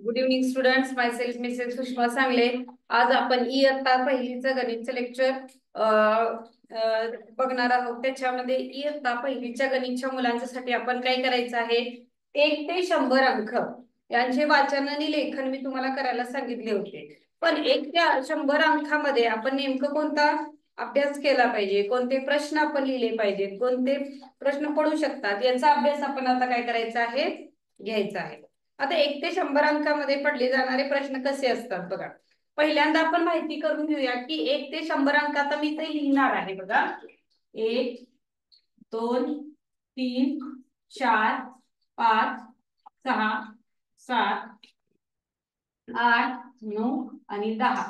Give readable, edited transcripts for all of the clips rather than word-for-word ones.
Good evening students, माय self Mrs Sushma सांगले. आज आपण इयत्ता पहिलीचं गणितचं लेक्चर बघणार आहोत. त्याच्यामध्ये इयत्ता पहिलीच्या गणितच्या मुलांसाठी आपण काय करायचं आहे, 1 ते 100 अंक यांचे वाचन आणि लेखन मी तुम्हाला करायला सांगितले होते. पण 1 ते 100 अंकामध्ये आपण नेमकं कोणता अभ्यास केला पाहिजे, कोणते प्रश्न आपण लिहिले पाहिजेत, कोणते प्रश्न पडू शकतात, याचा अभ्यास आपण आता काय करायचा आहे, घ्यायचा आहे. आता 1 ते 100 अंकामध्ये पडले जाणारे प्रश्न कसे असतात बघा. पहिल्यांदा आपण माहिती करून घेऊया की 1 ते 100 अंक आता मी इथे लिहिणार आहे बघा. 1 2 3 4 5 6 7 8 9 आणि 10.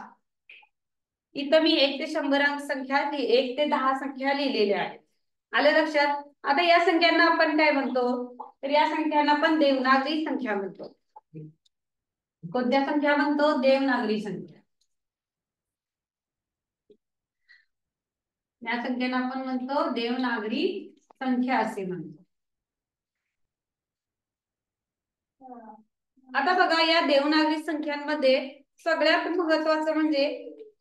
इथं मी 1 ते 100 अंक संख्या 1 ते 10 संख्या लिहिलेल्या आहेत. आलं लक्षात? आता या संख्यांना आपण काय म्हणतो, तर या संख्यांना आपण देवनागरी संख्या म्हणतो. कोणत्या संख्या म्हणतो? देवनागरी संख्या. या संख्येला आपण म्हणतो देवनागरी संख्या असे म्हणतो. आता बघा, या देवनागरी संख्यांमध्ये सगळ्यात महत्वाचं म्हणजे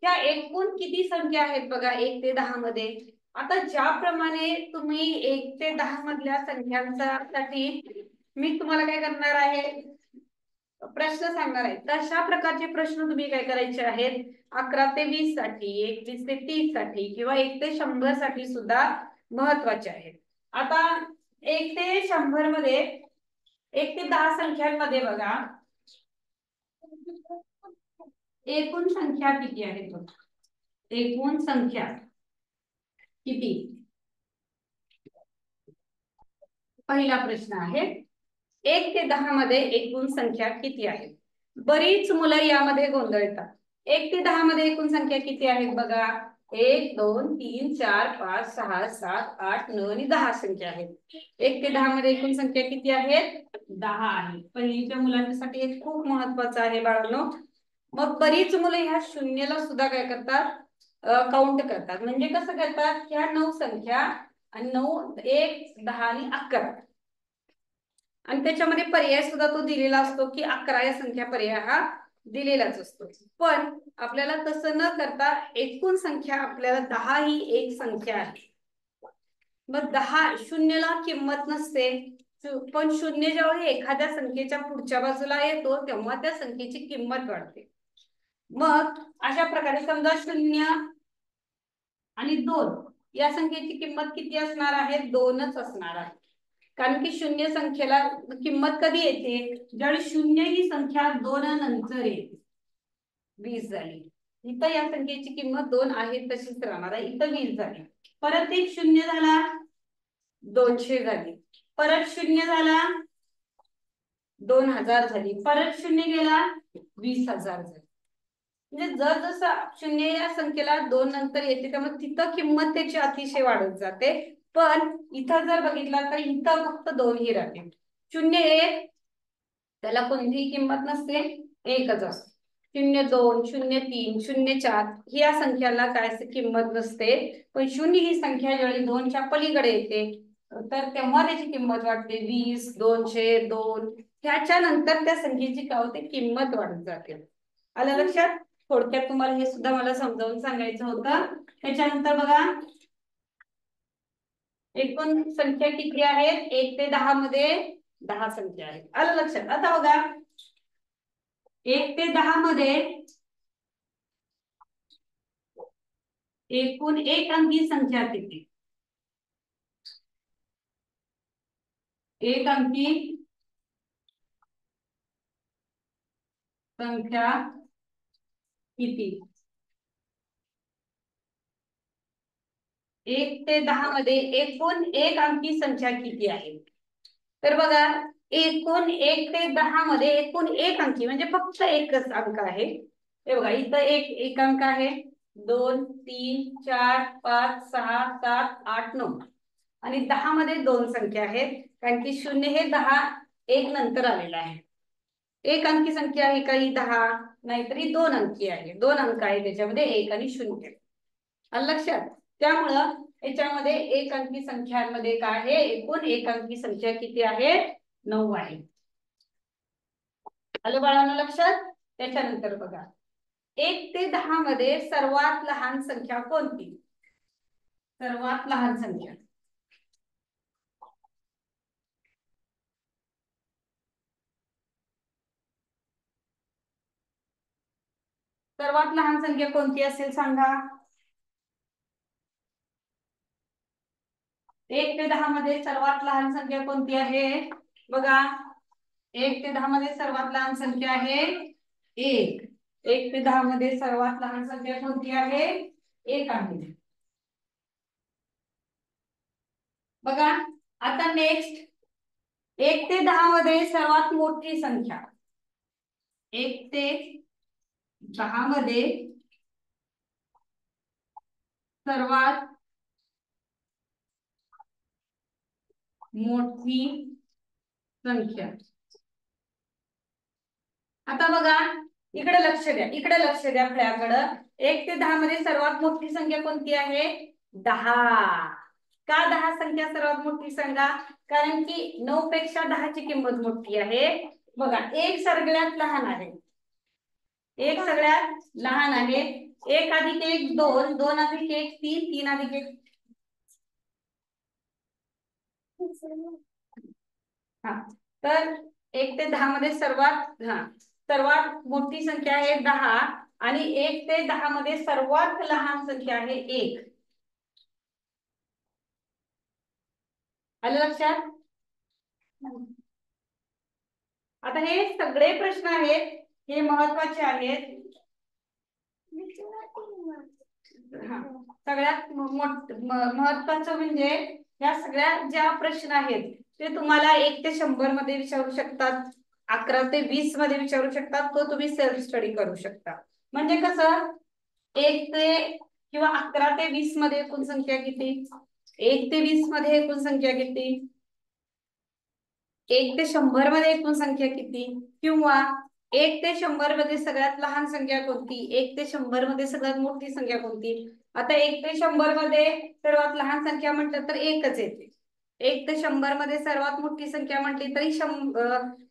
ह्या एकूण किती संख्या आहेत बघा 1 ते 10 मध्ये. आता ज्याप्रमाणे तुम्ही 1 ते 10 मधल्या संख्यांसाठी मी तुम्हाला काय करणार आहे, प्रश्न सांगणार आहे. तशा प्रकारचे प्रश्न तुम्ही काय करायचे आहेत, 11 ते 20 साठी, 21 ते 30 साठी किंवा 1 ते 100 साठी सुद्धा महत्वाचे आहेत. आता 1 ते 100 मध्ये 1 ते 10 संख्यांमध्ये बघा एकूण संख्या किती आहेत बघा. एकूण संख्या किती, पहिला प्रश्न आहे. 1 ते 10 मध्ये एकूण संख्या किती आहे. बरीच मुलं यामध्ये गोंधळतात. 1 ते 10 मध्ये एकूण संख्या किती आहेत बघा. 1 2 3 4 5 6 7 8 9 आणि 10 संख्या आहेत. 1 ते 10 मध्ये एकूण संख्या किती आहेत, 10 आहे. पहिलीच्या मुलांसाठी हे खूप महत्वाचं आहे बाळांनो. मग बरीच मुलं ह्या शून्याला सुद्धा काय करतात, काउंट करतात. म्हणजे कसं करतात, ह्या 9 संख्या आणि 9 1 10 आणि 11 आणि त्याच्यामध्ये पर्याय सुद्धा तो दिलेला असतो की 11 या संख्या पर्याय हा दिलेलाच असतो. पण आपल्याला तसं न करता एकूण संख्या आपल्याला 10 ही एक संख्या आहे. मग 10 शून्याला किंमत नसते, पण शून्य जेव्हा एखाद्या संख्येच्या पुढच्या बाजूला येतो तेव्हा त्या संख्येची किंमत वाढते. मग अशा प्रकारे समजा 0 आणि 2 या संख्येची किंमत किती असणार आहे, 2च असणार आहे. कारण की शून्य संख्येला किंमत कधी येते, ज्यावेळी शून्य ही संख्या 2 नंतर येते. 20 झाली. इथं या संख्येची किंमत 2 आहे तशीच राहणार आहे. इथं 20 झाली. परत एक शून्य झाला, 200 झाली. परत शून्य झाला, 2000 झाली. परत शून्य गेला, 20000 झाली. म्हणजे जसं शून्य या संख्येला 2 नंतर येते त्यामुळे तिथं किंमत त्याची अतिशय वाढत जाते. पण इथं जर बघितलं तर इथं फक्त 2 ही राहते. 0 1 त्याला कोणतीही किंमत नसते, एकच असते. 0 2 0 3 0 4 या संख्याला काय किंमत नसते. पण 0 ही संख्या ज्यावेळी 2च्या पलीकडे येते तर तेव्हा त्याची किंमत वाढते. 20 200 2 ह्याच्या नंतर त्या संख्येची काय होते, किंमत वाढत जाते. आलं लक्षात? थोडक्यात तुम्हाला हे सुद्धा मला समजावून सांगायचं होतं. त्याच्यानंतर बघा एकूण संख्या किती आहेत, 1 ते 10 मध्ये 10 संख्या आहेत. आलं लक्षात? आता बघा 1 ते 10 मध्ये एकूण एक अंकी संख्या किती, एक अंकी संख्या किती. 1 ते 10 मध्ये एकूण एक अंकी संख्या किती आहे. तर बघा एकूण 1 ते 10 मध्ये एकूण एक अंकी म्हणजे फक्त एकच अंक आहे. हे बघा इथं एक अंक आहे, 2 3 4 5 6 7 8 9 आणि 10 मध्ये 2 संख्या आहेत. कारण की 0 हे 10 1 नंतर आलेला आहे. एक अंकी संख्या आहे का ही 10, नाहीतरी 2 अंकी आहे. 2 अंक आहे त्याच्यामध्ये, 1 आणि 0. आलं लक्षात? त्यामुळं याच्यामध्ये एक अंकी संख्यांमध्ये काय आहे, एकूण एक अंकी संख्या किती आहे, 9 आहे. आलं बाळांनो लक्षात? त्याच्यानंतर बघा 1 ते 10 मध्ये सर्वात लहान संख्या कोणती? सर्वात लहान संख्या सर्वात लहान संख्या कोणती असेल सांगा? 1 ते 10 मध्ये सर्वात लहान संख्या कोणती आहे? बघा 1 ते 10 मध्ये सर्वात लहान संख्या आहे 1. 1 ते 10 मध्ये सर्वात लहान संख्या कोणती आहे? 1 आहे. बघा आता नेक्स्ट 1 ते 10 मध्ये सर्वात मोठी संख्या 1 ते 10 मध्ये सर्वात मोठी संख्या. आता बघा इकडे लक्ष द्या, इकडे लक्ष द्या फळ्याकडं. 1 ते 10 मध्ये सर्वात मोठी संख्या कोणती आहे? 10. का 10 संख्या सर्वात मोठी सांगा? कारण की 9 पेक्षा 10 ची किंमत मोठी आहे. बघा 1 सगळ्यात लहान आहे, 1 सगळ्यात लहान आहे. 1 अधिक 1 2, 2 अधिक 1 3, 3 अधिक 1 हा. तर 1 ते 10 मध्ये सर्वात मोठी संख्या आहे 10 आणि 1 ते 10 मध्ये सर्वात लहान संख्या आहे 1. आलं लक्षात? आता हे सगळे प्रश्न आहेत, हे महत्वाचे आहेत. सगळ्यात महत्वाचं म्हणजे या सगळ्या ज्या प्रश्न आहेत ते तुम्हाला 1 ते 100 मध्ये विचारू शकतात, 11 ते 20 मध्ये विचारू शकतात. तो तुम्ही सेल्फ स्टडी करू शकता. म्हणजे कसं 1 ते किंवा 11 ते 20 मध्ये एकूण संख्या किती? 1 ते 20 मध्ये एकूण संख्या किती? 1 ते 100 मध्ये एकूण संख्या किती? किंवा 1 ते 100 मध्ये सगळ्यात लहान संख्या कोणती? 1 ते 100 मध्ये सगळ्यात मोठी संख्या कोणती? आता 1 ते 100 मध्ये सर्वात लहान संख्या म्हटलं तर एकच येते. 1 ते 100 मध्ये सर्वात मोठी संख्या म्हटली तरी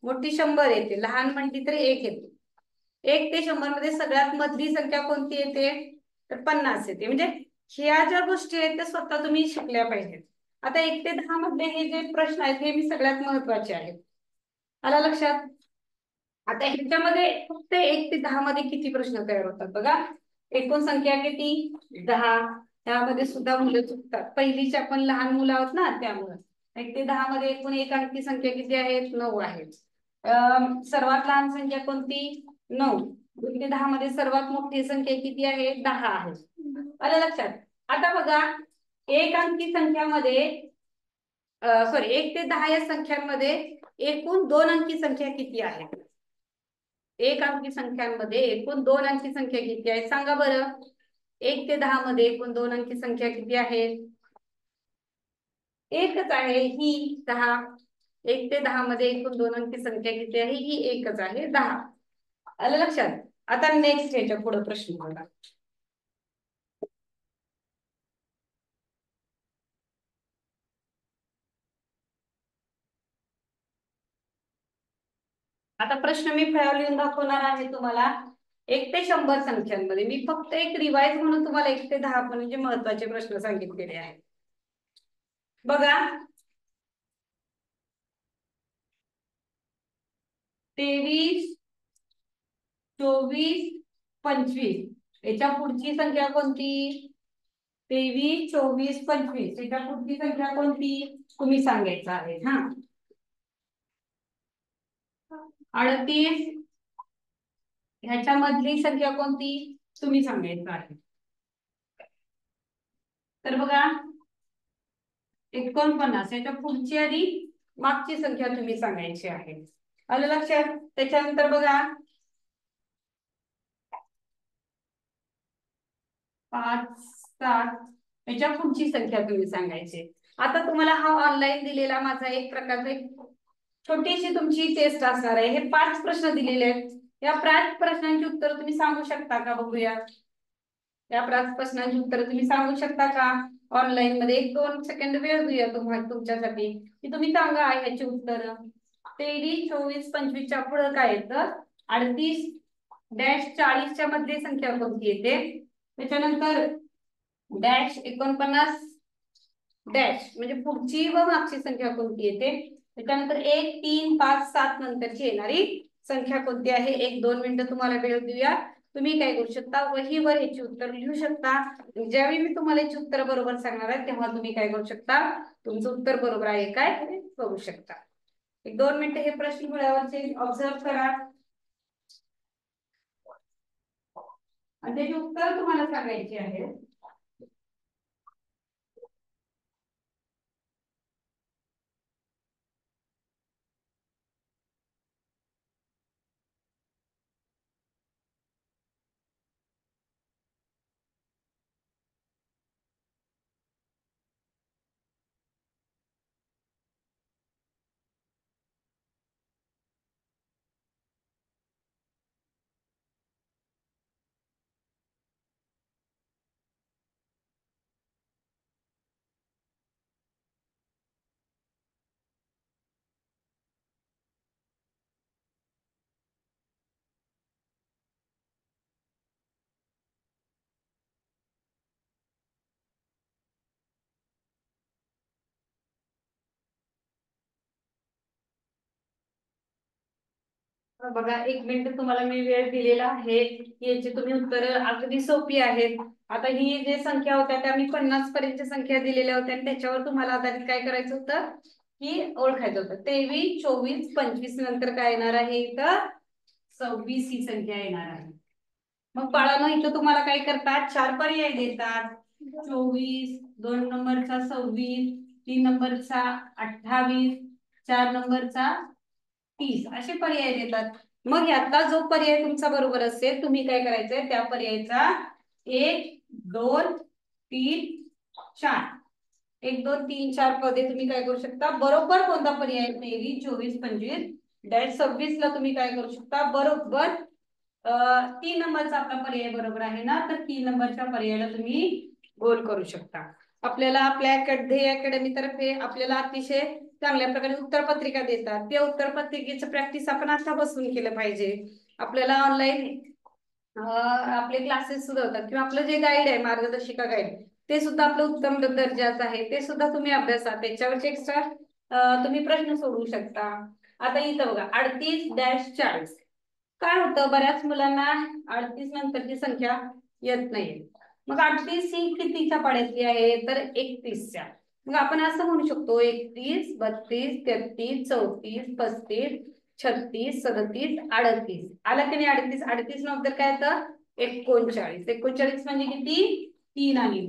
मोठी 100 येते, लहान म्हटली तरी 1 येते. 1 ते 100 मध्ये सगळ्यात मधली संख्या कोणती येते? तर 50 येते. म्हणजे ह्या ज्या गोष्टी आहेत त्या स्वतः तुम्ही शिकल्या पाहिजेत. आता 1 ते 10 मध्ये हे जे प्रश्न आहेत हे मी सगळ्यात महत्वाचे आहेत. आला लक्षात? आता ह्याच्यामध्ये फक्त 1 ते 10 मध्ये किती प्रश्न तयार होतात बघा. एकूण संख्या किती? 10. त्यामध्ये सुद्धा मुलं चुकतात. पहिलीच्या आपण लहान मुलं आहोत ना, त्यामुळे 1 ते 10 मध्ये एकूण एक अंकी संख्या किती आहेत? 9 आहेत. सर्वात लहान संख्या कोणती? 9. 1 ते 10 मध्ये सर्वात मोठी संख्या किती आहे? 10 आहे. आलं लक्षात? आता बघा एक अंकी संख्यामध्ये सॉरी 1 ते 10 या संख्यांमध्ये एकूण 2 अंकी संख्या किती आहे? एक अंकी संख्यांमध्ये एकूण 2 अंकी संख्या किती आहे सांगा बरं? 1 ते 10 मध्ये एकूण 2 अंकी संख्या किती आहे? एकच आहे, ही 10. 1 ते 10 मध्ये एकूण 2 अंकी संख्या किती आहे? ही एकच आहे, 10. आलं लक्षात? आता नेक्स्ट ह्याच्या पुढे प्रश्न बघा. आता प्रश्न मी फळ्यावर लिहून दाखवणार आहे तुम्हाला. 1 ते 100 संख्यांमध्ये मी फक्त एक रिवाइज म्हणून तुम्हाला 1 ते 10 म्हणजे महत्वाचे प्रश्न सांगितलेले आहेत. बघा 23 24 25 याच्या पुढची संख्या कोणती? 23 24 25 याच्या पुढची संख्या कोणती? तुम्ही सांगायचं आहे. हा 38 ह्याच्या मधली संख्या कोणती? तुम्ही सांगायचं आहे. तर बघा 49 याच्या पुढची आणि मागची संख्या तुम्ही सांगायची आहे. आलं लक्षात? त्याच्यानंतर बघा 5 7 याच्या पुढची संख्या तुम्ही सांगायची. आता तुम्हाला हा ऑनलाईन दिलेला माझा एक प्रकारचा छोटीशी तुमची टेस्ट असणार आहे. हे 5 प्रश्न दिलेले आहेत. या 5 प्रश्नांची उत्तर तुम्ही सांगू शकता का? बघूया. या 5 प्रश्नांची उत्तर तुम्ही सांगू शकता का? ऑनलाईन मध्ये 1-2 सेकंद वेळ देऊया तुम्हाला तुमच्यासाठी की तुम्ही सांगा ह्याची उत्तर. 23 24 25 च्या पुढे काय येतं? 38-40च्या मधली संख्या कोणती येते? त्याच्यानंतर डॅश 49 डॅश म्हणजे पुढची व मागची संख्या कोणती येते? त्याच्यानंतर 1, 3, 5, 7 नंतरची येणारी संख्या कोणती आहे? 1-2 मिनिटं तुम्हाला वेळ देऊया. तुम्ही काय करू शकता, वहीवर याची उत्तर लिहू शकता. ज्यावेळी मी तुम्हाला याची उत्तर बरोबर सांगणार आहे तेव्हा तुम्ही काय करू शकता, तुमचं उत्तर बरोबर आहे काय हे बघू शकता. 1-2 मिनिटं हे प्रश्न फळ्यावरचे ऑब्झर्व करा आणि त्याची उत्तर तुम्हाला सांगायची आहे. बघा 1 मिनिट तुम्हाला मी वेळ दिलेला आहे. याची तुम्ही उत्तर अगदी सोपी आहेत. आता ही जे संख्या होत्या त्या मी 50 पर्यंतच्या संख्या दिलेल्या होत्या आणि त्याच्यावर तुम्हाला आधारित काय करायचं होतं की ओळखायचं होतं. 23, 24, 25 नंतर काय येणार आहे? इथं 26 ही संख्या येणार आहे. मग बाळांनो इथं तुम्हाला काय करतात, 4 पर्याय देतात. 24, 2 नंबरचा 26, 3 नंबरचा 28, 4 नंबरचा 30 असे पर्याय देतात. मग यातला जो पर्याय तुमचा बरोबर असेल तुम्ही काय करायचंय, त्या पर्यायाचा 1, 2, 3, 4 1, 2, 3, 4 पदे तुम्ही काय करू शकता, बरोबर कोणता पर्याय 23, 24, 25 डॅश 26 ला तुम्ही काय करू शकता, बरोबर 3 नंबरचा आपला पर्याय बरोबर आहे ना, तर 3 नंबरच्या पर्यायाला तुम्ही गोल करू शकता. आपल्याला आपल्या ध्येय अकॅडमी तर्फे आपल्याला अतिशय चांगल्या प्रकारे उत्तरपत्रिका देतात. त्या उत्तरपत्रिकेचं प्रॅक्टिस आपण आता बसून केलं पाहिजे. आपल्याला ऑनलाईन आपले क्लासेस सुद्धा होतात किंवा आपलं जे गाईड आहे मार्गदर्शिका गाईड ते सुद्धा आपलं उत्तम दर्जाचं आहे. ते सुद्धा तुम्ही अभ्यासा, त्याच्यावरचे एक्स्ट्रा तुम्ही प्रश्न सोडवू शकता. आता इथं बघा 38-40 काय होतं, बऱ्याच मुलांना 38 नंतरची संख्या येत नाही. मग 38 ही कितीच्या पाड्यातली आहे, तर 31च्या. मग आपण असं म्हणू शकतो 31, 32, 33, 34, 35, 36, 37, 38 आलं की नाही? 38 38 नंतर काय येतं 39. 39 म्हणजे किती? 3 आणि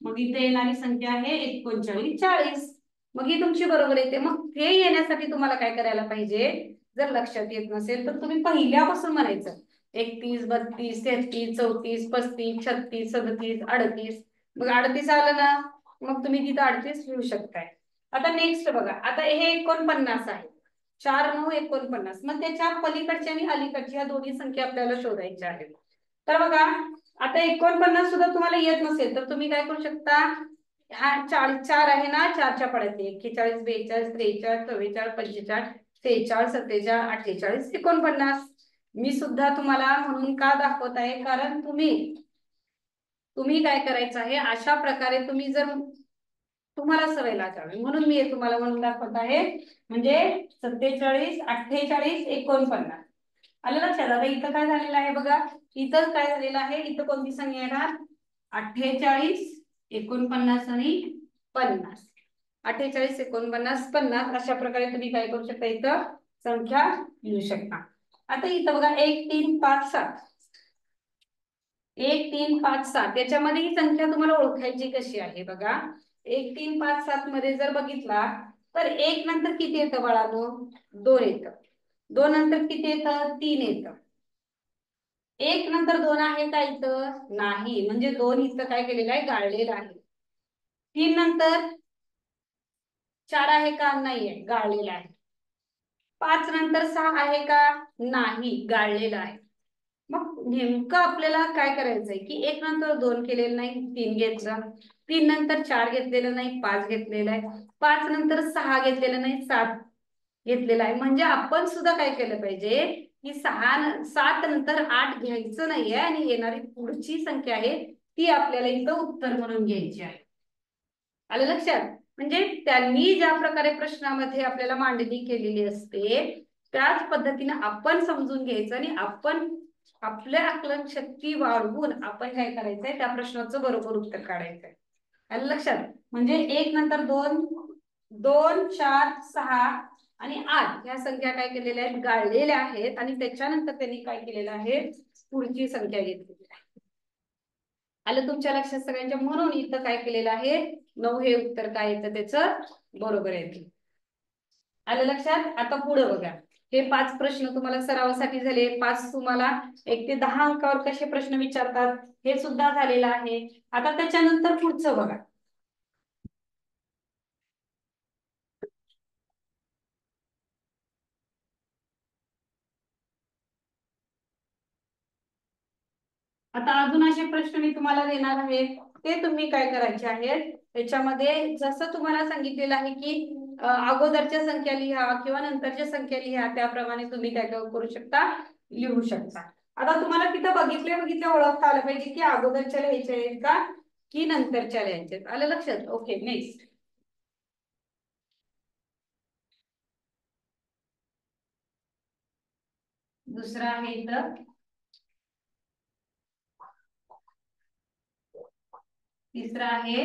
मग इथे येणारी संख्या आहे 39, 40. मग ही तुमची बरोबर येते. मग हे येण्यासाठी तुम्हाला काय करायला पाहिजे, जर लक्षात येत नसेल तर तुम्ही पहिल्यापासून म्हणायचं 31, 32, 33, 34, 35, 36, 37, 38. मग 38 आलं ना, मग तुम्ही तिथं 38 लिहू शकताय. आता नेक्स्ट बघा, आता हे 49 आहे. 4, 9, 49. मग त्याच्या पलीकडची आणि अलीकडची या दोन्ही संख्या आपल्याला शोधायच्या आहेत. तर बघा आता 49 सुद्धा तुम्हाला येत नसेल तर तुम्ही काय करू शकता, हा 4 आहे ना, 4च्या पड्यातली 41, 42, 43, 44, 45, 46, 47, 48, 49. मी सुद्धा तुम्हाला म्हणून का दाखवत आहे, कारण तुम्ही काय करायचं आहे, अशा प्रकारे तुम्ही जर तुम्हाला सवय लागावी म्हणून मी हे तुम्हाला म्हणून दाखवत आहे. म्हणजे 47, 48, 49 आलं लक्षात. आता इथं काय झालेलं आहे बघा, इथं काय झालेलं आहे, इथं कोणती संख्या येणार 48, 49 आणि 50. 48, 49, 50 अशा प्रकारे तुम्ही काय करू शकता, इथं संख्या लिहू शकता. आता इथं बघा 1, 3, 5, 7 1, 3, 5, 7 याच्यामध्ये ही संख्या तुम्हाला ओळखायची कशी आहे बघा. 1, 3, 5, 7 मध्ये जर बघितला तर 1 नंतर किती येतं बाळांनो, 2 येतं. 2 नंतर किती येतं, 3 येतं. 1 नंतर 2 आहे का इथं, नाही. म्हणजे 2 इथं काय केलेलं आहे, गाळलेलं आहे. 3 नंतर 4 आहे का, नाहीये, गाळलेला आहे. 5 नंतर 6 आहे का, नाही, गाळलेला आहे. मग नेमकं आपल्याला काय करायचंय की 1 नंतर 2 केलेलं नाही, 3 घेतलं. 3 नंतर 4 घेतलेलं नाही, 5 घेतलेलं आहे. 5 नंतर 6 घेतलेलं नाही, 7 घेतलेला आहे. म्हणजे आपण सुद्धा काय केलं पाहिजे, की 7 नंतर 8 घ्यायचं नाहीये आणि येणारी पुढची संख्या आहे ती आपल्याला इथं उत्तर म्हणून घ्यायची आहे. आलं लक्षात? म्हणजे त्यांनी ज्या प्रकारे प्रश्नामध्ये आपल्याला मांडणी केलेली असते त्याच पद्धतीने आपण समजून घ्यायचं आणि आपण आपल्या आकलन शक्ती वाढवून आपण काय करायचंय त्या प्रश्नाचं बरोबर उत्तर काढायचंय. आलं लक्षात? म्हणजे 1 नंतर 2, 2, 4, 6 आणि 8 या संख्या काय केलेल्या आहेत, गाळलेल्या आहेत आणि त्याच्यानंतर त्यांनी काय केलेलं आहे, पुढची संख्या घेतलेली आहे. आलं तुमच्या लक्षात सगळ्यांच्या? म्हणून इथं काय केलेलं आहे, 9 हे उत्तर काय येतं त्याचं बरोबर येते. आलं लक्षात? आता पुढे बघा, हे 5 प्रश्न तुम्हाला सरावासाठी झाले. 5 तुम्हाला 1 ते 10 अंकावर कसे प्रश्न विचारतात हे सुद्धा झालेलं आहे. आता त्याच्यानंतर पुढचं बघा. आता अजून असे प्रश्न मी तुम्हाला देणार आहे, ते तुम्ही काय करायचे आहेत, त्याच्यामध्ये जसं तुम्हाला सांगितलेलं आहे की अगोदरच्या संख्या लिहा किंवा नंतरच्या संख्या लिहा, त्याप्रमाणे तुम्ही काय करू शकता, लिहू शकता. आता तुम्हाला तिथं बघितल्या ओळखता आलं पाहिजे की अगोदरच्या लिहायच्या आहेत का की नंतरच्या लिहायच्या आहेत. आलं लक्षात? Okay, next. दुसरा आहे इथं तिसरा आहे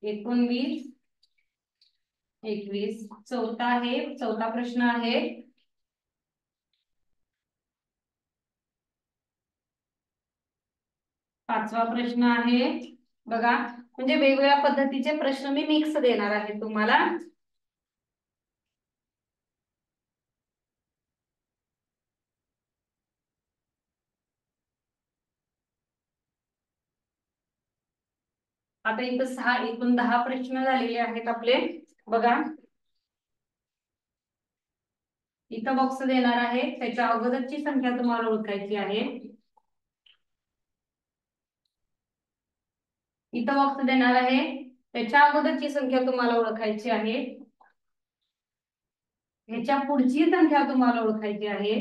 19, 21. चौथा आहे, चौथा प्रश्न आहे 5वा प्रश्न आहे. बघा, म्हणजे वेगवेगळ्या पद्धतीचे प्रश्न मी मिक्स देणार आहे तुम्हाला. आता इथं 6 एकूण 10 प्रश्न झालेले आहेत आपले. बघा, इथं बॉक्स देणार आहे, त्याच्या अगोदरची संख्या तुम्हाला ओळखायची आहे. इथं बॉक्स देणार आहे, त्याच्या अगोदरची संख्या तुम्हाला ओळखायची आहे. ह्याच्या पुढची संख्या तुम्हाला ओळखायची आहे.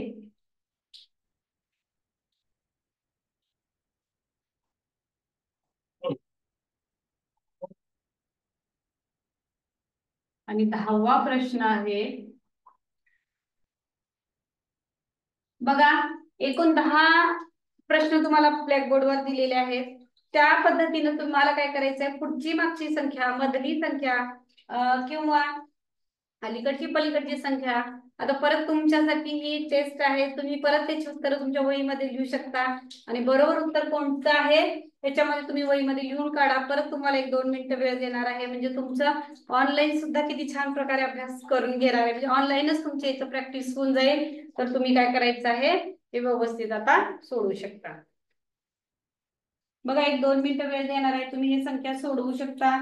आणि 10वा प्रश्न आहे. बघा, एकूण 10 प्रश्न तुम्हाला ब्लॅकबोर्डवर दिलेले आहेत. त्या पद्धतीने तुम्हाला काय करायचंय, पुढची मागची संख्या, मधली संख्या किंवा अलीकडची पलीकडची संख्या. आता परत तुमच्यासाठी ही टेस्ट आहे, तुम्ही परत त्याची उत्तर तुमच्या वहीमध्ये लिहू शकता आणि बरोबर उत्तर कोणतं आहे त्याच्यामध्ये तुम्ही वहीमध्ये लिहून काढा. परत तुम्हाला 1-2 मिनिटं वेळ देणार आहे, म्हणजे तुमचं ऑनलाईन सुद्धा किती छान प्रकारे अभ्यास करून घेणार आहे, म्हणजे ऑनलाईनच तुमच्या इथं प्रॅक्टिस होऊन जाईल. तर तुम्ही काय करायचं आहे, हे व्यवस्थित आता सोडवू शकता. बघा, 1-2 मिनिटं वेळ देणार आहे, तुम्ही ही संख्या सोडवू शकता.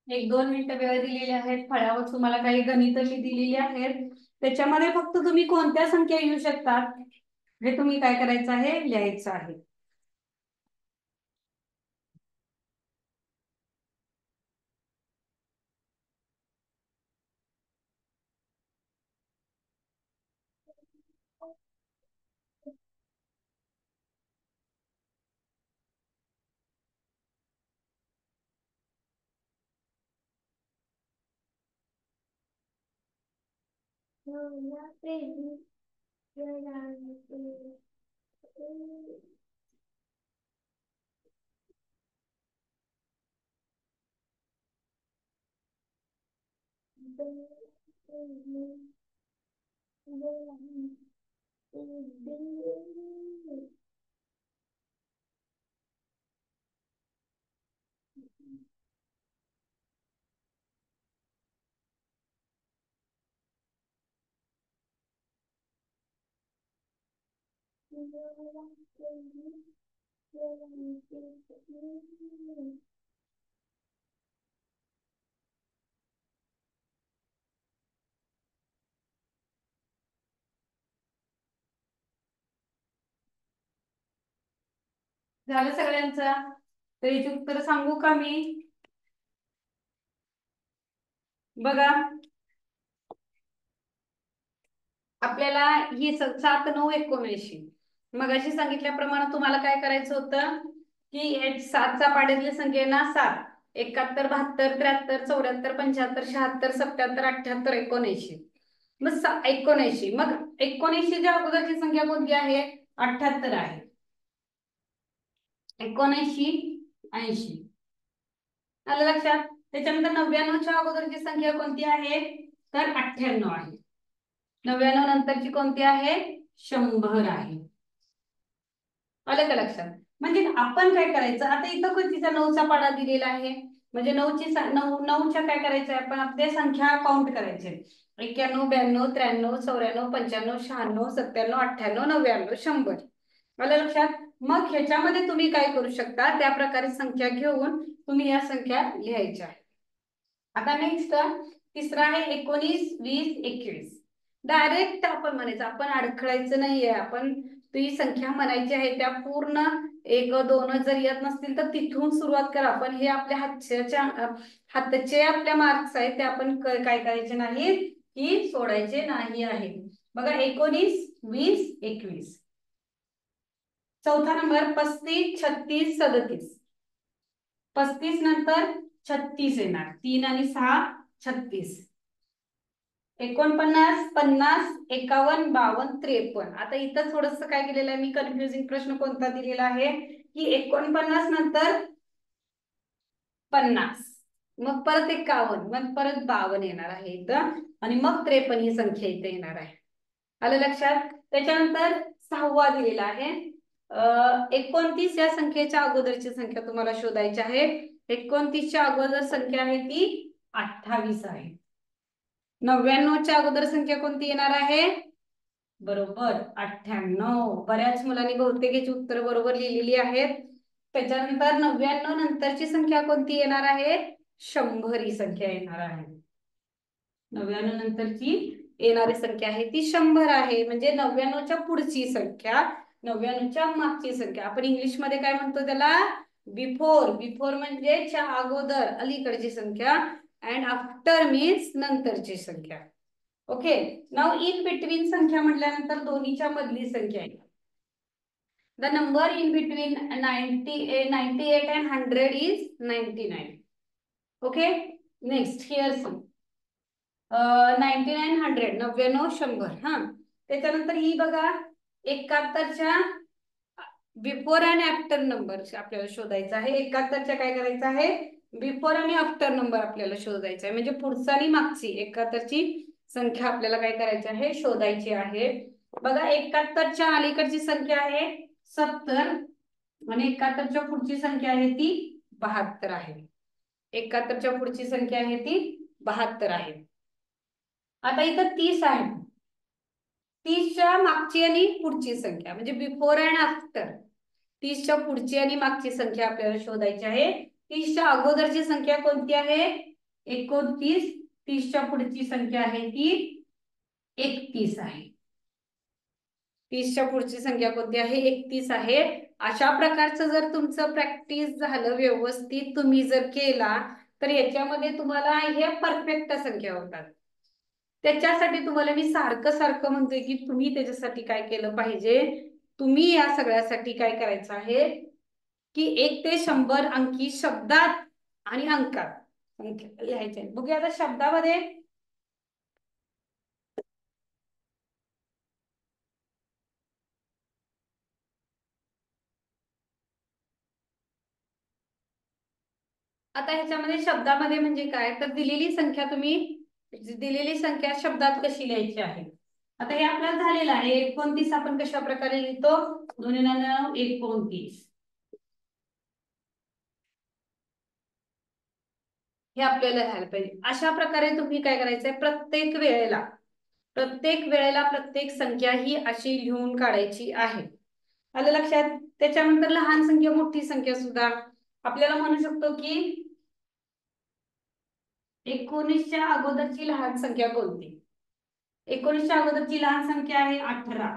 एक 2 मिनिटं वेळ दिलेली आहेत. फळ्यावर तुम्हाला काही गणित मी दिलेली आहेत, त्याच्यामध्ये फक्त तुम्ही कोणत्या संख्या येऊ शकतात हे तुम्ही काय करायचं आहे, लिहायचं आहे. झालं सगळ्यांचं? तर याची उत्तर सांगू का मी? बघा, आपल्याला ही 7 9 79 मगाशी सांगितल्याप्रमाणे तुम्हाला काय करायचं होतं की 7चा पाड्यातल्या संख्येना 7 71 72 73 74 75 76 77 78 79 मग 79 मग 79 च्या अगोदरची संख्या कोणती आहे? 78 आहे. 79 80 आलं लक्षात? त्याच्यानंतर 99 च्या अगोदरची संख्या कोणती आहे? तर 98 आहे. 99 नंतरची कोणती आहे? 100 आहे. आलं का लक्षात? म्हणजे आपण काय करायचं, आता इथं कोणतीचा 9चा पाडा दिलेला आहे, म्हणजे 9च्या काय करायचं आपण आपल्या संख्या काउंट करायचे. 91 92 93 94 95 96 97 98 99 100. आलं लक्षात? मग ह्याच्यामध्ये तुम्ही काय करू शकता, त्या प्रकारे संख्या घेऊन तुम्ही या संख्या लिहायच्या. आता नेक्स्ट तिसरा आहे 19 20 21. डायरेक्ट आपण म्हणायचं, आपण अडखळायचं नाहीये. आपण ती संख्या म्हणायची आहे त्या पूर्ण 1 2 जर येत नसतील तर तिथून सुरुवात करा. पण हे आपल्या हातचे आपल्या मार्क्स आहेत ते आपण काय करायचे नाहीत की सोडायचे नाही आहे. बघा 19 20 21. चौथा नंबर 35 36 37. 35 नंतर 36 येणार, 3 आणि 6 36. 49 50 51 52 53. आता इथं थोडस काय केलेलं आहे मी, कन्फ्युजिंग प्रश्न कोणता दिलेला आहे की 49 नंतर 50 मग परत 51 मग परत 52 येणार आहे इथं आणि मग 53 ही संख्या इथे येणार आहे. आलं लक्षात? त्याच्यानंतर 6वा दिलेला आहे 29 या संख्येच्या अगोदरची संख्या तुम्हाला शोधायची आहे. 29 च्या अगोदर संख्या आहे ती 28 आहे. 99 च्या अगोदर संख्या कोणती येणार आहे? बरोबर 98. बऱ्याच मुलांनी बहुतेक याची उत्तर बरोबर लिहिलेली आहेत. त्याच्यानंतर 99 नंतरची संख्या कोणती येणार आहे? 100 ही संख्या येणार आहे. 99 नंतरची येणारी संख्या आहे ती 100 आहे. म्हणजे 99 च्या पुढची संख्या, 99 च्या मागची संख्या. आपण इंग्लिश मध्ये काय म्हणतो त्याला? बिफोर. बिफोर म्हणजे च्या अगोदर अलीकडची संख्या अँड आफ्टर मीन्स नंतरची संख्या. ओके. नाव इन बिटवीन संख्या म्हटल्यानंतर दोन्हीच्या मधली संख्या आहे. The number in between 98 and 100 is 99. Okay. Next here see 99 100 99 100. हा, त्याच्यानंतर ही बघा 71च्या बिफोर आणि आफ्टर नंबर आपल्याला शोधायचा आहे. 71च्या काय करायचं आहे? बिफोर आणि आफ्टर नंबर आपल्याला शोधायचा आहे. म्हणजे पुढचा आणि मागची 71ची संख्या आपल्याला काय करायची आहे? शोधायची आहे. बघा 71च्या अलीकडची संख्या आहे 70 आणि 71च्या पुढची संख्या आहे ती 72 आहे. 71च्या पुढची संख्या आहे ती 72 आहे. आता इथं 30 आहे. 30च्या मागची आणि पुढची संख्या म्हणजे बिफोर अँड आफ्टर. 30च्या पुढची आणि मागची संख्या आपल्याला शोधायची आहे. 30च्या अगोदरची संख्या कोणती आहे? 29. 30च्या पुढची संख्या आहे ती 31 आहे. 30च्या पुढची संख्या कोणती आहे? 31 आहे. अशा प्रकारचं जर तुमचं प्रॅक्टिस झालं व्यवस्थित तुम्ही जर केला तर याच्यामध्ये तुम्हाला हे परफेक्ट संख्या होतात. त्याच्यासाठी तुम्हाला मी सारखं सारखं म्हणतोय की तुम्ही त्याच्यासाठी काय केलं पाहिजे, तुम्ही या सगळ्यासाठी काय करायचं आहे की 1 ते 100 अंकी शब्दात आणि अंकात लिहायचे. बघूया आता शब्दामध्ये. आता ह्याच्यामध्ये शब्दामध्ये म्हणजे काय, तर दिलेली संख्या तुम्ही दिलेली संख्या शब्दात कशी लिहायची आहे. आता हे आपल्याला झालेलं आहे. 29 आपण कशा प्रकारे लिहितो? 2 9 29. हे आपल्याला लिहायला पाहिजे. अशा प्रकारे तुम्ही काय करायचंय, प्रत्येक वेळेला प्रत्येक संख्या ही अशी लिहून काढायची आहे. आलं लक्षात? त्याच्यानंतर लहान संख्या मोठी संख्या सुद्धा आपल्याला म्हणू शकतो की 19च्या अगोदरची लहान संख्या कोणती? 19च्या अगोदरची लहान संख्या आहे 18.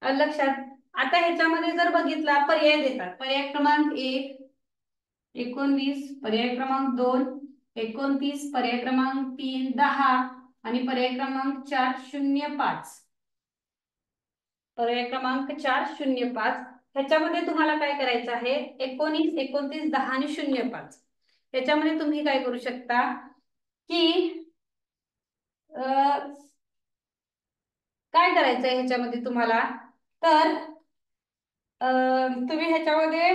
आलं लक्षात? आता ह्याच्यामध्ये जर बघितला पर्याय देतात. पर्याय क्रमांक 1 19, पर्याय क्रमांक 2 29, पर्याय क्रमांक 3 10 आणि पर्याय क्रमांक 4 05. पर्याय क्रमांक 4 05. ह्याच्यामध्ये तुम्हाला काय करायचं आहे? 19 29 10 आणि 05. ह्याच्यामध्ये तुम्ही काय करू शकता की काय करायचंय ह्याच्यामध्ये तुम्हाला, तर तुम्ही ह्याच्यामध्ये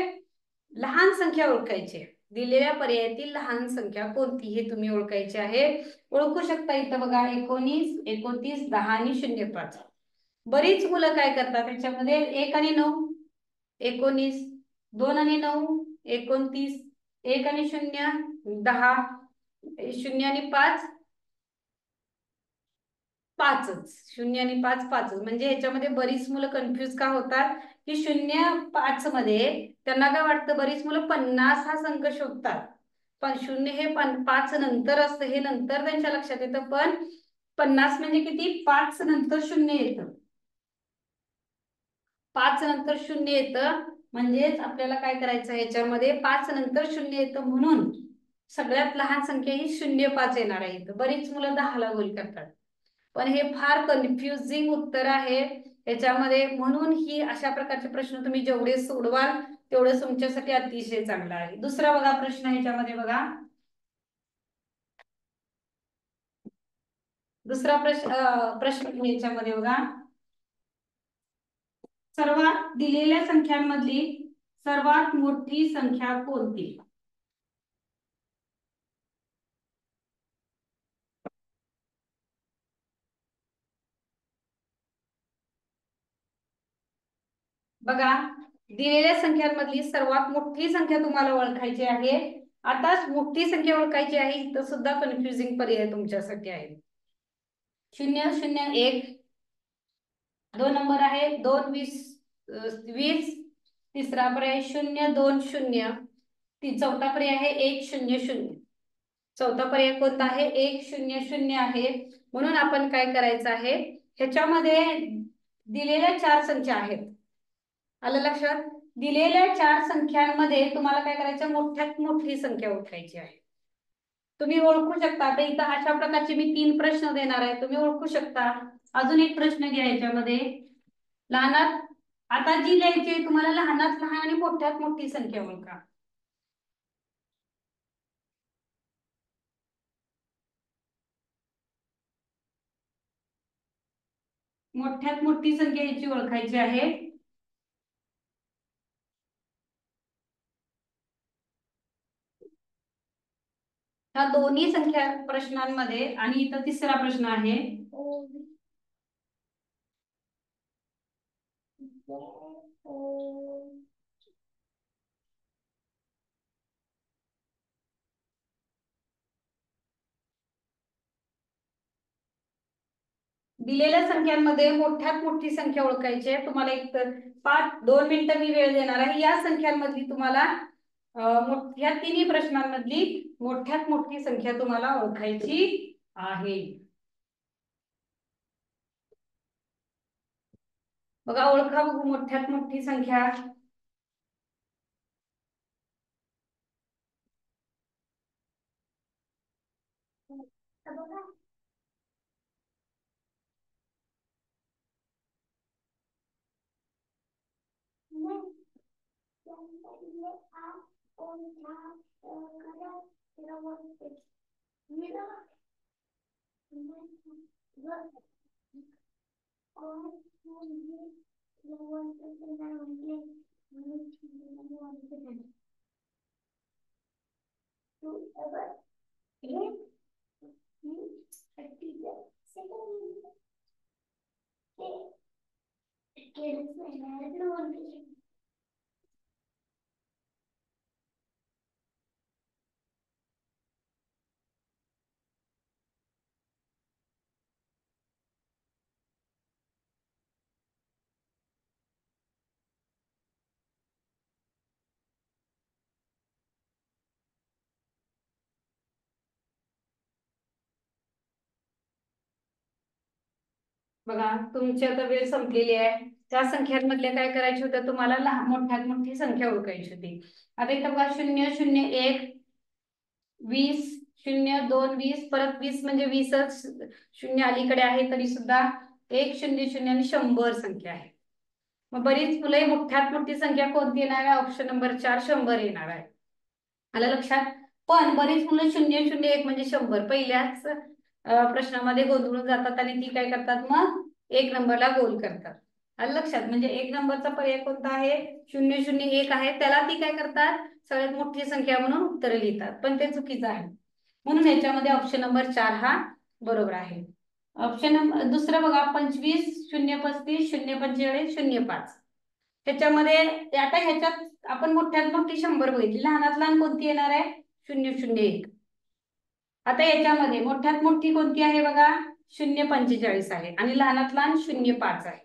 लहान संख्या ओळखायची आहे. दिलेल्या पर्यायातील लहान संख्या कोणती हे तुम्ही ओळखायची आहे. ओळखू शकता इथं बघा 19 29 10 आणि 05. बरीच मुलं काय करतात त्याच्यामध्ये 1 आणि 9 19, 2 आणि 9 29, 1 आणि 0 10, 0 आणि 5 5च, 0 आणि 5 5च. म्हणजे ह्याच्यामध्ये बरीच मुलं कन्फ्युज का होतात की 0 5 मध्ये त्यांना काय वाटतं, बरीच मुलं 50 हा संख्या शोधतात, पण 0 हे 5 नंतर असतं, हे नंतर त्यांच्या लक्षात येतं. पण 50 म्हणजे किती? 5 नंतर 0 येतं, 5 नंतर 0 येतं. म्हणजेच आपल्याला काय करायचं ह्याच्यामध्ये 5 नंतर 0 येतं, म्हणून सगळ्यात लहान संख्या ही 0 5 येणार आहे. बरीच मुलं 10 ला गोल करतात, पण हे फार कन्फ्युजिंग उत्तर आहे याच्यामध्ये. म्हणून ही अशा प्रकारचे प्रश्न तुम्ही जेवढे सोडवाल तेवढं तुमच्यासाठी अतिशय चांगलं आहे. दुसरा बघा प्रश्न ह्याच्यामध्ये बघा, दुसरा प्रश्न याच्यामध्ये बघा, सर्वात दिलेल्या संख्यांमधली सर्वात मोठी संख्या कोणती? बघा, दिलेल्या संख्यांमधली सर्वात मोठी संख्या तुम्हाला ओळखायची आहे. आता मोठी संख्या ओळखायची आहे, इथं सुद्धा कन्फ्युजिंग पर्याय तुमच्यासाठी आहे. 0 0 1, 2 नंबर आहे 2 20 20, तिसरा पर्याय 0 2 0, चौथा पर्याय आहे 1 0 0. चौथा पर्याय कोणता आहे? 1 0 0 आहे. म्हणून आपण काय करायचं आहे, ह्याच्यामध्ये दिलेल्या 4 संख्या आहेत. आलं लक्षात? दिलेल्या 4 संख्यांमध्ये तुम्हाला काय करायचं, मोठ्यात मोठी संख्या ओळखायची आहे. तुम्ही ओळखू शकता. आता इथं अशा प्रकारचे मी 3 प्रश्न देणार आहे, तुम्ही ओळखू शकता. अजून एक प्रश्न घ्या याच्यामध्ये, लहानात, आता जी लिहायची आहे तुम्हाला, लहानात लहान आणि मोठ्यात मोठी संख्या ओळखा. मोठ्यात मोठी संख्या याची ओळखायची आहे. ह्या दोन्ही संख्या प्रश्नांमध्ये, आणि इथं तिसरा प्रश्न आहे, दिलेल्या संख्यांमध्ये मोठ्यात मोठी संख्या ओळखायची आहे. तुम्हाला एक 2 मिनिटं मी वेळ देणार आहे. या संख्यांमधली तुम्हाला या तिन्ही प्रश्नांमधली मोठ्यात मोठी संख्या तुम्हाला ओळखायची आहे. बघा, ओळखा बघू मोठ्यात मोठी संख्या. बघा तुमची आता वेळ संपलेली आहे. त्या संख्यांमधल्या काय करायचे होत्या तुम्हाला, लहान मोठ्यात मोठी संख्या ओळखायची होती. आता इथं बघा 001 20 02 20 परत 20 म्हणजे 20च शून्य अलीकडे आहे तरी सुद्धा 100 आणि 100 संख्या आहे. मग बरीच मुले मोठ्यात मोठी संख्या कोणती येणार आहे, ऑप्शन नंबर 4 100 येणार आहे. आलं लक्षात. पण बरीच मुलं 001 म्हणजे 100 पहिल्याच प्रश्नामध्ये गोंधळून जातात आणि ती काय करतात, मग 1 नंबरला गोल करतात. आलं लक्षात. म्हणजे 1 नंबरचा पर्याय कोणता आहे, 001 आहे, त्याला ती काय करतात, सगळ्यात मोठी संख्या म्हणून उत्तर लिहितात, पण ते चुकीचं आहे. म्हणून याच्यामध्ये ऑप्शन नंबर 4 हा बरोबर आहे. ऑप्शन नंबर दुसरं बघा, 25 035 045 05. त्याच्यामध्ये आता ह्याच्यात आपण मोठ्यात मोठी 100 बघितली, लहानात लहान कोणती येणार आहे, 001. आता याच्यामध्ये मोठ्यात मोठी कोणती आहे बघा, 045 आहे आणि लहानात लहान 05 आहे.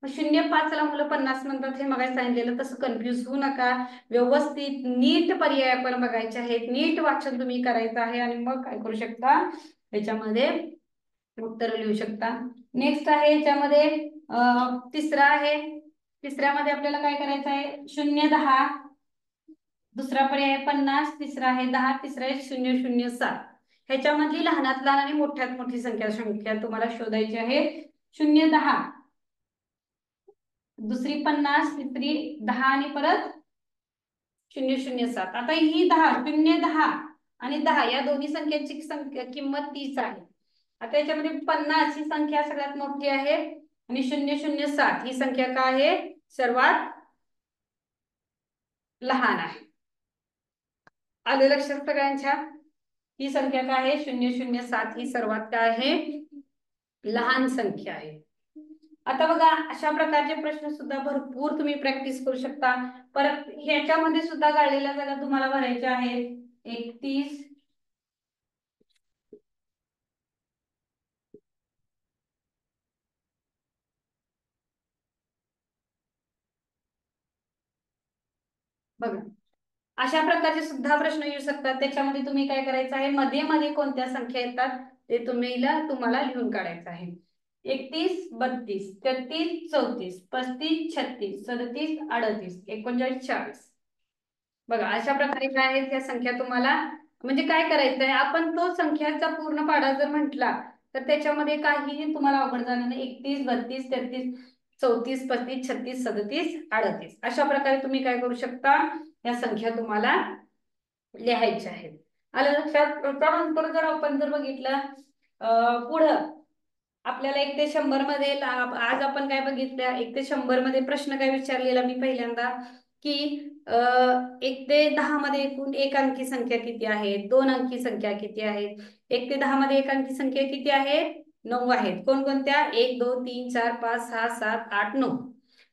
05 ला मुलं 50 म्हणतात, हे मगाशी सांगितलेलं, तसं कन्फ्युज होऊ नका. व्यवस्थित नीट पर्याय आपण बघायचे आहेत, नीट वाचन तुम्ही करायचं आहे आणि मग काय करू शकता, याच्यामध्ये उत्तर लिहू शकता. नेक्स्ट आहे याच्यामध्ये तिसरा आहे. तिसऱ्यामध्ये आपल्याला काय करायचं आहे, 010, दुसरा पर्याय 50, तिसरा आहे 10, तिसरा आहे 007. ह्याच्यामधली लहानात लहान आणि मोठ्यात मोठी संख्या तुम्हाला शोधायची आहे. 010, दुसरी 50, तिसरी 10 आणि परत 007. आता ही 10 010 आणि 10 या दोन्ही संख्यांची किंमत 30 आहे. आता याच्यामध्ये 50 ही संख्या सगळ्यात मोठी आहे आणि 007 ही संख्या काय आहे, सर्वात लहान आहे. आलं लक्षात सगळ्यांच्या. ही संख्या काय आहे, 007 ही सर्वात काय आहे, लहान संख्या आहे. आता बघा अशा प्रकारचे प्रश्न सुद्धा भरपूर तुम्ही प्रॅक्टिस करू शकता. परत ह्याच्यामध्ये सुद्धा गाळलेल्या जागा तुम्हाला भरायच्या आहेत. 31, बघा अशा प्रकारचे सुद्धा प्रश्न येऊ शकतात. त्याच्यामध्ये तुम्ही काय करायचं आहे, मध्ये मध्ये कोणत्या संख्या येतात ते तुम्हाला लिहून काढायचं आहे. 31 32 33 34 35 36 37 38 39 40. बघा अशा प्रकारे काय आहेत ह्या संख्या तुम्हाला, म्हणजे काय करायचंय, आपण तो संख्याचा पूर्ण पाढा जर म्हटला तर त्याच्यामध्ये काहीही तुम्हाला अवघड जाणार नाही. 31 32 33 34 35 36 37 38 अशा प्रकारे तुम्ही काय करू शकता, या संख्या तुम्हाला लिहायच्या आहेत. आलं लक्षात. त्यानंतर जर आपण जर बघितलं पुढं आपल्याला 1 ते 100 मध्ये आज आपण काय बघितलं, 1 ते 100 मध्ये प्रश्न काय विचारलेला मी पहिल्यांदा, की 1 ते 10 मध्ये एकूण एक अंकी संख्या किती आहेत, 2 अंकी संख्या किती आहेत. 1 ते 10 मध्ये एक अंकी संख्या किती आहेत, 9 आहेत. कोणकोणत्या, 1 2 3 4 5 6 7 8 9.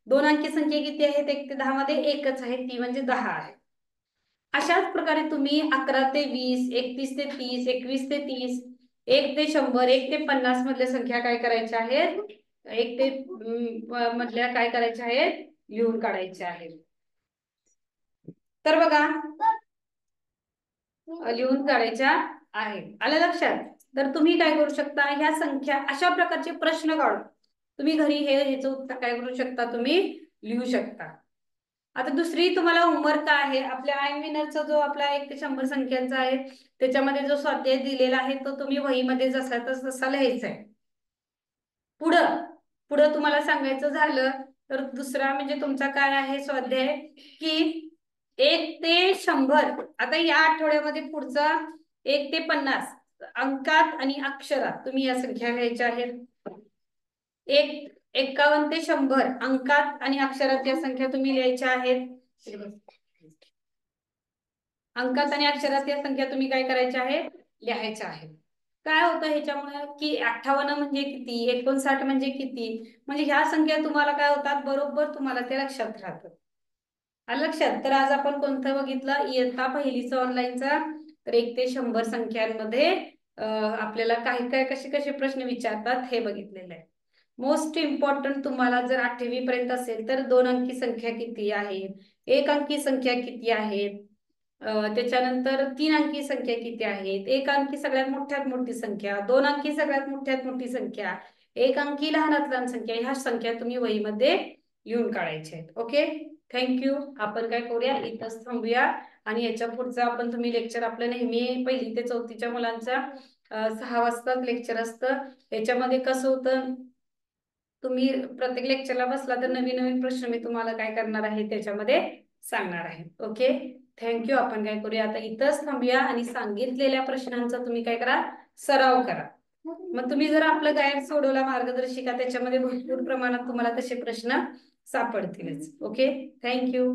2 अंकी संख्या किती आहेत 1 ते 10 मध्ये, एकच आहे, ती म्हणजे 10 आहे. अशाच प्रकारे तुम्ही 11 ते 20 31 ते 30 21 ते 30 1 ते 100 1 ते 50 मधल्या संख्या काय करायच्या आहेत, 1 ते मधल्या काय करायच्या आहेत, लिहून काढायच्या आहेत. तर बघा लिहून काढायच्या आहेत. आलं लक्षात. तर तुम्ही काय करू शकता, ह्या संख्या अशा प्रकारचे प्रश्न काढून तुम्ही घरी ह्याचं उत्तर काय करू शकता, तुम्ही लिहू शकता. आता दुसरी तुम्हाला होमवर्क आहे, आपल्या आय विनरचा जो आपला 1 ते 100 संख्यांचा आहे त्याच्यामध्ये जो स्वाध्याय दिलेला आहे तो तुम्ही वहीमध्ये जसा तसा लिहायचा आहे. पुढं पुढं तुम्हाला सांगायचं झालं तर दुसरा म्हणजे तुमचा काय आहे स्वाध्याय, की 1 ते 100. आता या आठवड्यामध्ये पुढचा 1 ते 50 अंकात आणि अक्षरात तुम्ही या संख्या लिहायच्या आहेत. 51 ते 100 अंकात आणि अक्षरात या संख्या तुम्ही लिहायच्या आहेत. अंकात आणि अक्षरात या संख्या तुम्ही काय करायच्या आहेत, लिहायच्या आहेत. काय होतं ह्याच्यामुळे, की 58 म्हणजे किती, 59 म्हणजे किती, म्हणजे ह्या संख्या तुम्हाला काय होतात, बरोबर तुम्हाला ते लक्षात राहतं. लक्षात. तर आज आपण कोणतं बघितलं, इयत्ता पहिलीचा ऑनलाईनचा. तर 1 ते 100 संख्यांमध्ये आपल्याला काय काय कसे कसे प्रश्न विचारतात हे बघितलेलं आहे. मोस्ट इम्पॉर्टंट तुम्हाला जर 8वी पर्यंत असेल तर 2 अंकी संख्या किती आहेत, 1 अंकी संख्या किती आहेत, त्याच्यानंतर 3 अंकी संख्या किती आहेत, 1 अंकी सगळ्यात मोठ्यात मोठी संख्या, 2 अंकी सगळ्यात मोठ्यात मोठी संख्या, एक अंकी लहानात लहान संख्या, ह्या संख्या तुम्ही वहीमध्ये लिहून काढायच्या आहेत. Okay, thank you. आपण काय करूया, इथंच थांबूया आणि याच्या पुढचं आपण तुम्ही लेक्चर आपलं नेहमी 1ली ते 4थीच्या मुलांचा 6 वाजता लेक्चर असतं. याच्यामध्ये कसं होतं, तुम्ही प्रत्येक लेक्चरला बसला तर नवीन नवीन प्रश्न मी तुम्हाला काय करणार आहे त्याच्यामध्ये सांगणार आहे. Okay, thank you. आपण काय करूया, आता इथंच थांबूया आणि सांगितलेल्या प्रश्नांचा तुम्ही काय करा, सराव करा. मग तुम्ही जर आपलं गाईड सोडवला, मार्गदर्शिका, त्याच्यामध्ये भरपूर प्रमाणात तुम्हाला तसे प्रश्न सापडतीलच. Okay, thank you.